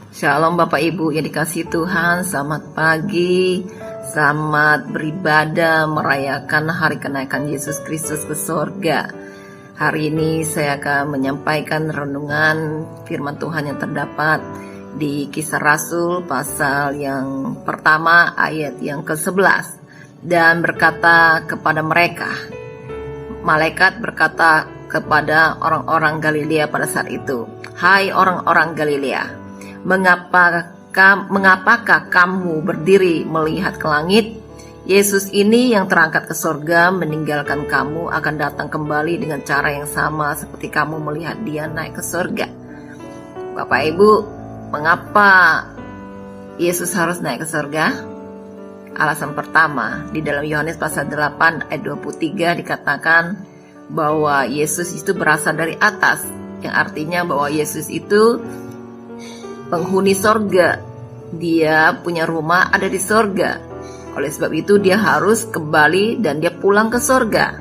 Shalom Bapak Ibu yang dikasihi Tuhan, selamat pagi, selamat beribadah merayakan hari kenaikan Yesus Kristus ke sorga. Hari ini saya akan menyampaikan renungan firman Tuhan yang terdapat di Kisah Rasul pasal yang pertama ayat yang ke-11. Dan berkata kepada mereka, malaikat berkata kepada orang-orang Galilea pada saat itu, "Hai orang-orang Galilea, mengapakah kamu berdiri melihat ke langit? Yesus ini yang terangkat ke sorga meninggalkan kamu akan datang kembali dengan cara yang sama seperti kamu melihat dia naik ke sorga." Bapak Ibu, mengapa Yesus harus naik ke sorga? Alasan pertama, di dalam Yohanes pasal 8 ayat 23 dikatakan bahwa Yesus itu berasal dari atas, yang artinya bahwa Yesus itu penghuni sorga. Dia punya rumah ada di sorga. Oleh sebab itu dia harus kembali dan dia pulang ke sorga.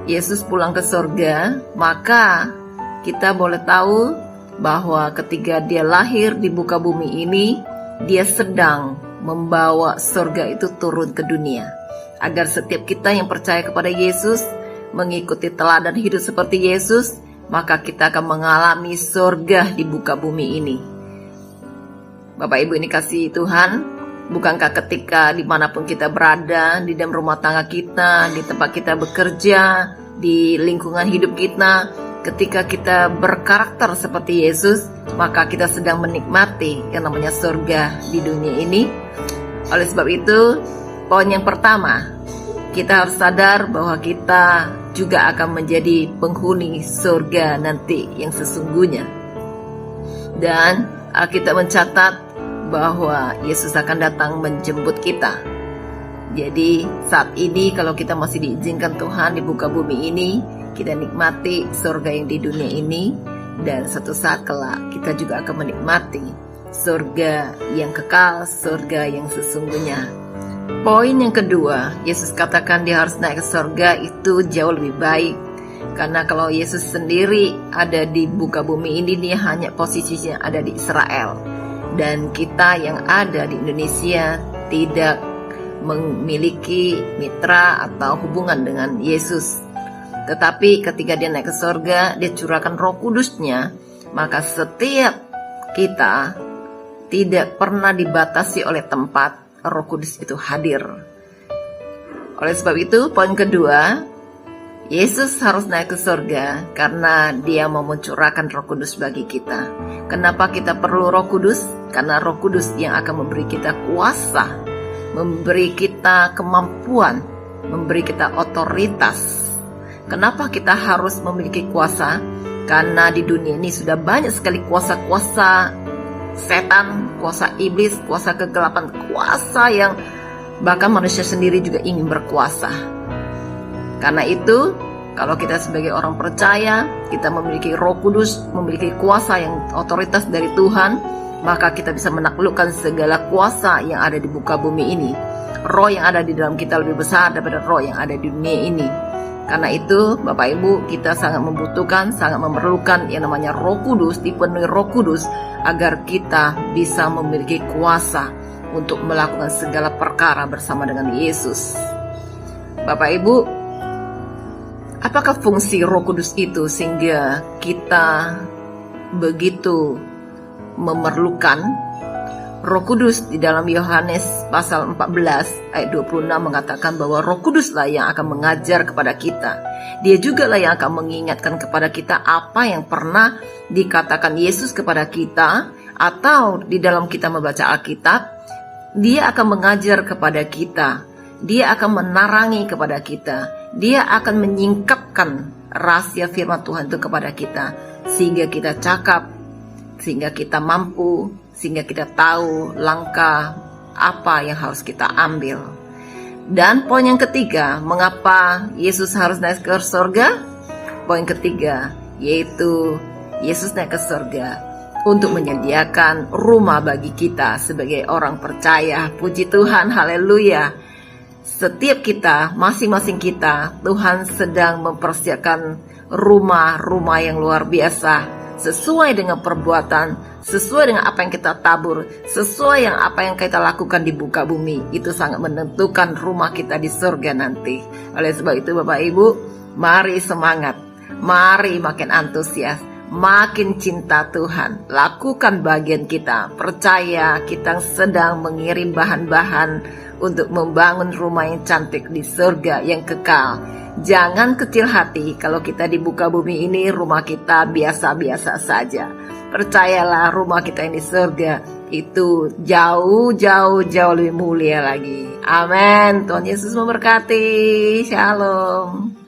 Yesus pulang ke sorga, maka kita boleh tahu bahwa ketika dia lahir di muka bumi ini, dia sedang membawa sorga itu turun ke dunia, agar setiap kita yang percaya kepada Yesus, mengikuti teladan hidup seperti Yesus, maka kita akan mengalami sorga di muka bumi ini. Bapak Ibu ini kasih Tuhan, bukankah ketika dimanapun kita berada, di dalam rumah tangga kita, di tempat kita bekerja, di lingkungan hidup kita, ketika kita berkarakter seperti Yesus, maka kita sedang menikmati yang namanya sorga di dunia ini. Oleh sebab itu, poin yang pertama, kita harus sadar bahwa kita juga akan menjadi penghuni surga nanti yang sesungguhnya. Dan Alkitab mencatat bahwa Yesus akan datang menjemput kita. Jadi saat ini kalau kita masih diizinkan Tuhan di muka bumi ini, kita nikmati surga yang di dunia ini. Dan satu saat kelak kita juga akan menikmati surga yang kekal, surga yang sesungguhnya. Poin yang kedua, Yesus katakan dia harus naik ke sorga, itu jauh lebih baik. Karena kalau Yesus sendiri ada di muka bumi ini, dia hanya posisinya ada di Israel. Dan kita yang ada di Indonesia tidak memiliki mitra atau hubungan dengan Yesus. Tetapi ketika dia naik ke sorga, dia curahkan Roh Kudusnya, maka setiap kita tidak pernah dibatasi oleh tempat. Roh Kudus itu hadir. Oleh sebab itu, poin kedua, Yesus harus naik ke sorga karena dia mau mencurahkan Roh Kudus bagi kita. Kenapa kita perlu Roh Kudus? Karena Roh Kudus yang akan memberi kita kuasa, memberi kita kemampuan, memberi kita otoritas. Kenapa kita harus memiliki kuasa? Karena di dunia ini sudah banyak sekali kuasa-kuasa setan, kuasa iblis, kuasa kegelapan, kuasa yang bahkan manusia sendiri juga ingin berkuasa. Karena itu, kalau kita sebagai orang percaya, kita memiliki Roh Kudus, memiliki kuasa yang otoritas dari Tuhan, maka kita bisa menaklukkan segala kuasa yang ada di muka bumi ini. Roh yang ada di dalam kita lebih besar daripada roh yang ada di dunia ini. Karena itu, Bapak Ibu, kita sangat membutuhkan, sangat memerlukan yang namanya Roh Kudus, dipenuhi Roh Kudus, agar kita bisa memiliki kuasa untuk melakukan segala perkara bersama dengan Yesus. Bapak Ibu, apakah fungsi Roh Kudus itu sehingga kita begitu memerlukan? Roh Kudus di dalam Yohanes pasal 14 ayat 26 mengatakan bahwa Roh Kuduslah yang akan mengajar kepada kita. Dia juga lah yang akan mengingatkan kepada kita apa yang pernah dikatakan Yesus kepada kita, atau di dalam kita membaca Alkitab, dia akan mengajar kepada kita. Dia akan menarangi kepada kita. Dia akan menyingkapkan rahasia firman Tuhan itu kepada kita, sehingga kita cakap, sehingga kita mampu, sehingga kita tahu langkah apa yang harus kita ambil. Dan poin yang ketiga, mengapa Yesus harus naik ke surga? Poin ketiga, yaitu Yesus naik ke surga untuk menyediakan rumah bagi kita sebagai orang percaya. Puji Tuhan, haleluya. setiap kita, masing-masing kita, Tuhan sedang mempersiapkan rumah-rumah yang luar biasa, sesuai dengan perbuatan, sesuai dengan apa yang kita tabur, sesuai yang apa yang kita lakukan di muka bumi. Itu sangat menentukan rumah kita di surga nanti. Oleh sebab itu Bapak Ibu, mari semangat, mari makin antusias, makin cinta Tuhan, lakukan bagian kita. Percaya kita sedang mengirim bahan-bahan untuk membangun rumah yang cantik di surga yang kekal. Jangan kecil hati kalau kita di muka bumi ini rumah kita biasa-biasa saja. Percayalah, rumah kita ini surga itu jauh lebih mulia lagi. Amin. Tuhan Yesus memberkati. Shalom.